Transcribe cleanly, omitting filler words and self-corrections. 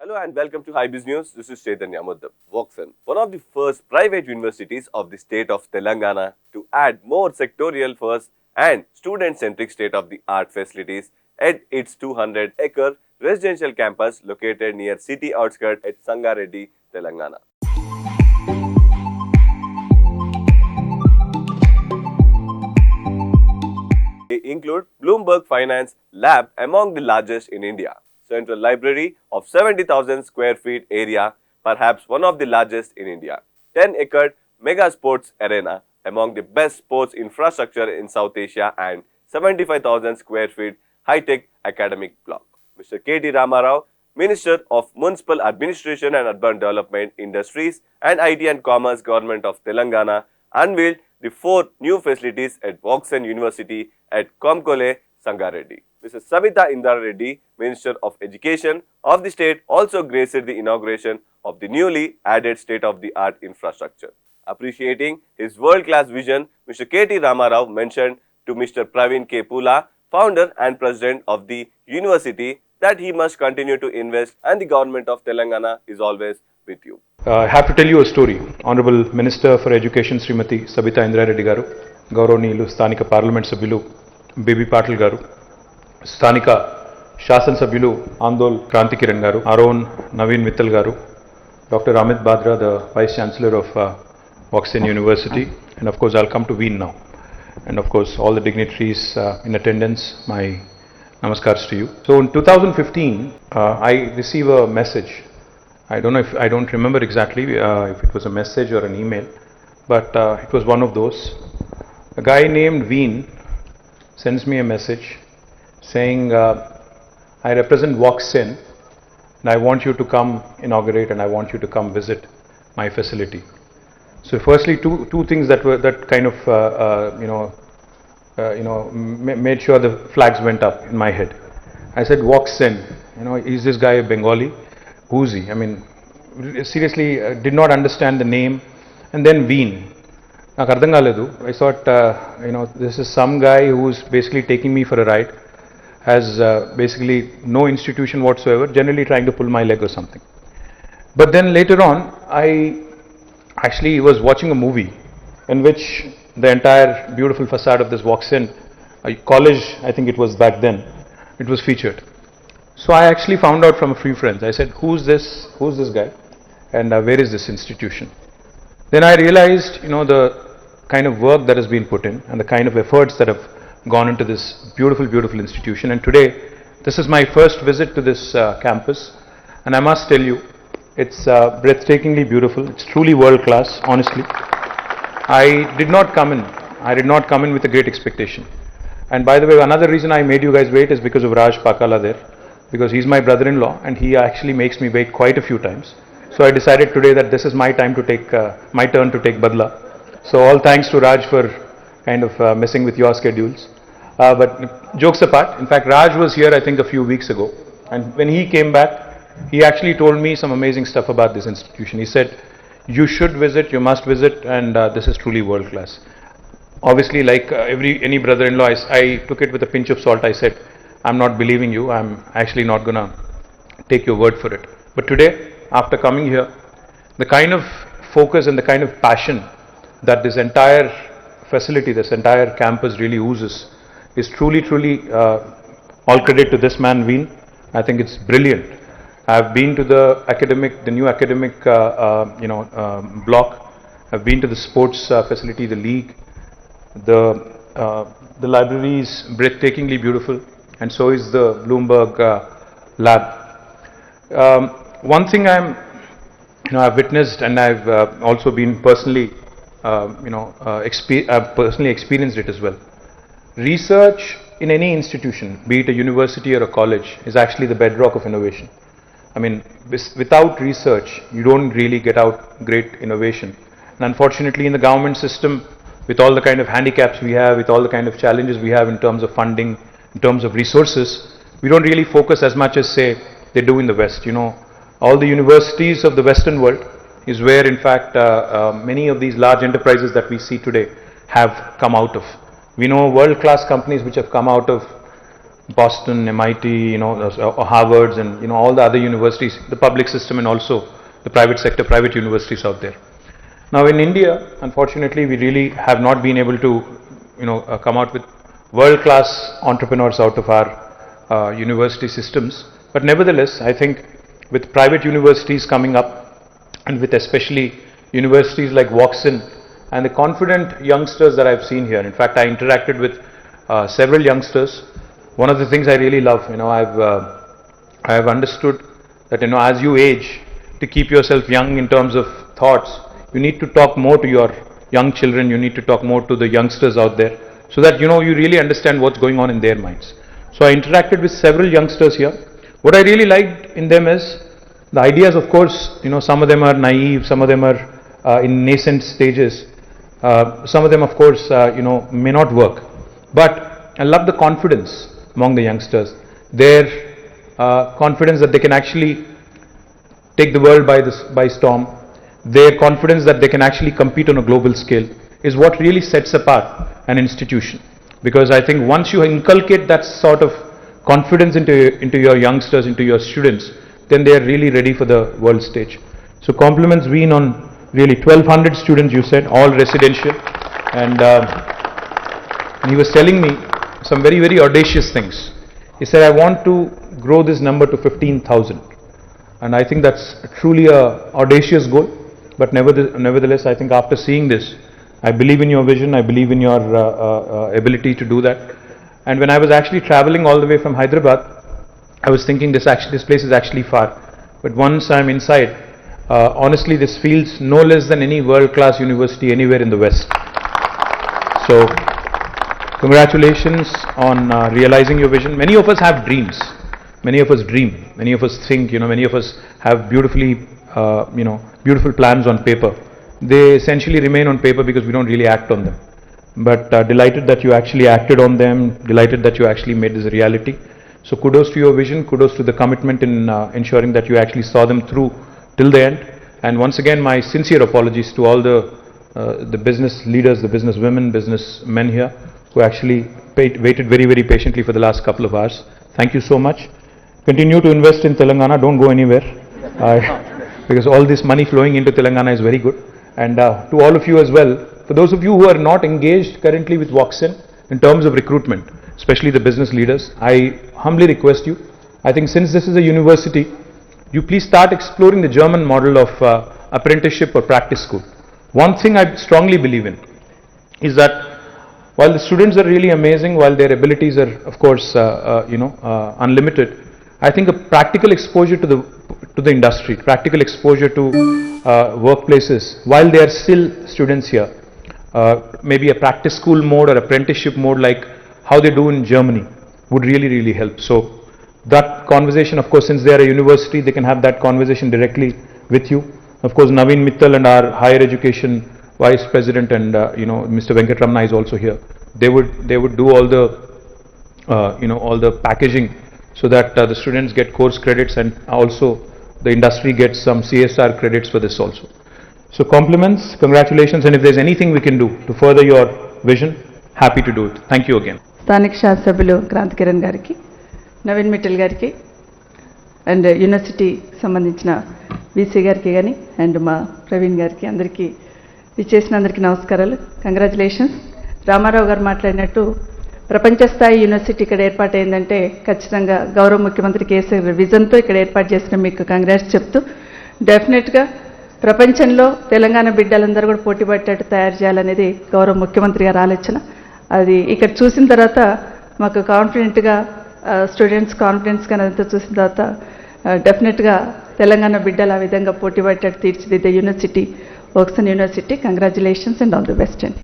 Hello and welcome to Hybiz News. This is Chaitanya Muddam. Voxen, one of the first private universities of the state of Telangana to add more sectorial first and student-centric state-of-the-art facilities at its 200-acre residential campus located near city outskirts at Sangareddy, Telangana. They include Bloomberg Finance Lab, among the largest in India. Central Library of 70,000 square feet area, perhaps one of the largest in India. 10-acre mega sports arena, among the best sports infrastructure in South Asia, and 75,000 square feet high-tech academic block. Mr. K.T. Ramarao, Minister of Municipal Administration and Urban Development, Industries and IT and Commerce, Government of Telangana, unveiled the 4 new facilities at Voxen University at Komkole, Sangareddy. Mrs. Sabita Indra Reddy, Minister of Education of the state, also graced the inauguration of the newly added state-of-the-art infrastructure. Appreciating his world-class vision, Mr. K.T. Ramarao mentioned to Mr. Praveen K. Pula, founder and president of the university, that he must continue to invest and the government of Telangana is always with you. I have to tell you a story. Honorable Minister for Education Srimati Sabita Indra Reddy garu, గౌరవనీయులు స్థానిక parliament సభ్యులు baby Patil గారు, స్థానిక శాసనసభ్యులు ఆందోల్ క్రాంతి కిరణ్ గారు, our own Naveen Mittal garu, Dr. Amit Badra, the Vice Chancellor of Voxen University, and of course I'll come to Wien now. And of course all the dignitaries in attendance, my namaskars to you. So in 2015, I received a message. I don't remember exactly if it was a message or an email, but it was one of those. A guy named Wien sends me a message saying, I represent Voxen and I want you to come inaugurate and I want you to come visit my facility. So firstly, two things that kind of made sure the flags went up in my head. I said, Voxen, is this guy a Bengali? Who's he? I mean, seriously, did not understand the name. And then Wien. I thought, this is some guy who's basically taking me for a ride, has basically no institution whatsoever, generally trying to pull my leg or something. But then later on, I actually was watching a movie in which the entire beautiful facade of this Voxen college, I think it was back then, it was featured. So I actually found out from a few friends. I said, who's this guy and where is this institution? Then I realized, the kind of work that has been put in and the kind of efforts that have gone into this beautiful, beautiful institution. And today, this is my first visit to this campus, and I must tell you, it's breathtakingly beautiful. It's truly world class, honestly. I did not come in with a great expectation. And by the way, another reason I made you guys wait is because of Raj Pakala there, because he's my brother-in-law and he actually makes me wait quite a few times. So I decided today that this is my time to take, my turn to take Badla. So all thanks to Raj for kind of messing with your schedules. But jokes apart, in fact Raj was here I think a few weeks ago, and when he came back, he actually told me some amazing stuff about this institution. He said, you should visit, you must visit, and this is truly world class. Obviously, like any brother-in-law, I took it with a pinch of salt. I said, I'm not believing you, I'm actually not gonna take your word for it. But today, after coming here, the kind of focus and the kind of passion that this entire facility, this entire campus really oozes is truly, truly all credit to this man Wien. I think it's brilliant. I've been to the new academic block. I've been to the sports facility, the league. The library is breathtakingly beautiful, and so is the Bloomberg lab. One thing I've witnessed, and I've also been personally, I've personally experienced it as well. Research in any institution, be it a university or a college, is actually the bedrock of innovation. I mean, without research, you don't really get out great innovation. And unfortunately, in the government system, with all the kind of handicaps we have, with all the kind of challenges we have in terms of funding, in terms of resources, we don't really focus as much as, say, they do in the West. All the universities of the Western world is where, in fact, many of these large enterprises that we see today have come out of. We know world-class companies which have come out of Boston, MIT, Harvards, and all the other universities, the public system and also the private sector, private universities out there. Now in India, unfortunately, we really have not been able to, come out with world-class entrepreneurs out of our university systems. But nevertheless, I think with private universities coming up, and with especially universities like Walks-In, and the confident youngsters that I've seen here. In fact, I interacted with several youngsters. One of the things I really love, I have understood that as you age, to keep yourself young in terms of thoughts, you need to talk more to your young children. You need to talk more to the youngsters out there, so that you really understand what's going on in their minds. So I interacted with several youngsters here. What I really liked in them is the ideas. Of course, some of them are naive, some of them are in nascent stages. Some of them, of course, may not work. But I love the confidence among the youngsters. Their confidence that they can actually take the world by storm. Their confidence that they can actually compete on a global scale is what really sets apart an institution. Because I think once you inculcate that sort of confidence into your youngsters, into your students, then they are really ready for the world stage. So compliments being on really 1,200 students, you said, all residential. And he was telling me some very, very audacious things. He said, I want to grow this number to 15,000. And I think that's truly a audacious goal. But nevertheless, I think after seeing this, I believe in your vision, I believe in your ability to do that. And when I was actually traveling all the way from Hyderabad, I was thinking this place is actually far. But once I'm inside, honestly, this feels no less than any world-class university anywhere in the West. So, congratulations on realizing your vision. Many of us have dreams. Many of us dream. Many of us think. Many of us have beautiful plans on paper. They essentially remain on paper because we don't really act on them. But delighted that you actually acted on them. Delighted that you actually made this a reality. So kudos to your vision. Kudos to the commitment in ensuring that you actually saw them through till the end. And once again, my sincere apologies to all the business leaders, the business women, business men here who actually waited very, very patiently for the last couple of hours. Thank you so much. Continue to invest in Telangana. Don't go anywhere because all this money flowing into Telangana is very good. And to all of you as well, for those of you who are not engaged currently with Walks-In terms of recruitment, especially the business leaders, I humbly request you, I think since this is a university, you please start exploring the German model of apprenticeship or practice school. One thing I strongly believe in is that while the students are really amazing, while their abilities are of course unlimited, I think a practical exposure to the industry, practical exposure to workplaces while they are still students here, maybe a practice school mode or apprenticeship mode like how they do in Germany would really, really help. So that conversation, of course, since they are a university, they can have that conversation directly with you. Of course, Naveen Mittal and our higher education vice president and Mr. Venkatramana is also here. They would do all the all the packaging so that the students get course credits and also the industry gets some CSR credits for this also. So compliments, congratulations, and if there's anything we can do to further your vision, happy to do it. Thank you again. స్థానిక శాసనసభ్యులు క్రాంతి కిరణ్ గారికి, నవీన్ మిట్టల్ గారికి and university సంబంధించిన VC గారికి కానీ and మా ప్రవీణ్ గారికి అందరికీ విచ్చేసిన అందరికీ నమస్కారాలు. కంగ్రాచులేషన్స్. రామారావు గారు మాట్లాడినట్టు ప్రపంచ స్థాయి యూనివర్సిటీ ఇక్కడ ఏర్పాటైందంటే ఖచ్చితంగా గౌరవ ముఖ్యమంత్రి కేసీఆర్ విజన్తో ఇక్కడ ఏర్పాటు చేసిన మీకు కంగ్రాట్స్ చెప్తూ, డెఫినెట్గా ప్రపంచంలో తెలంగాణ బిడ్డలందరూ కూడా పోటీ పట్టేట్టు తయారు చేయాలనేది గౌరవ ముఖ్యమంత్రి గారి ఆలోచన. అది ఇక్కడ చూసిన తర్వాత మాకు కాన్ఫిడెంట్గా స్టూడెంట్స్ కాన్ఫిడెన్స్ కానీ అదంతా చూసిన తర్వాత డెఫినెట్గా తెలంగాణ బిడ్డలు ఆ విధంగా పోటీ పట్టేట్టు తీర్చిదిద్దే university Walks-In university. Congratulations and all the best అండి.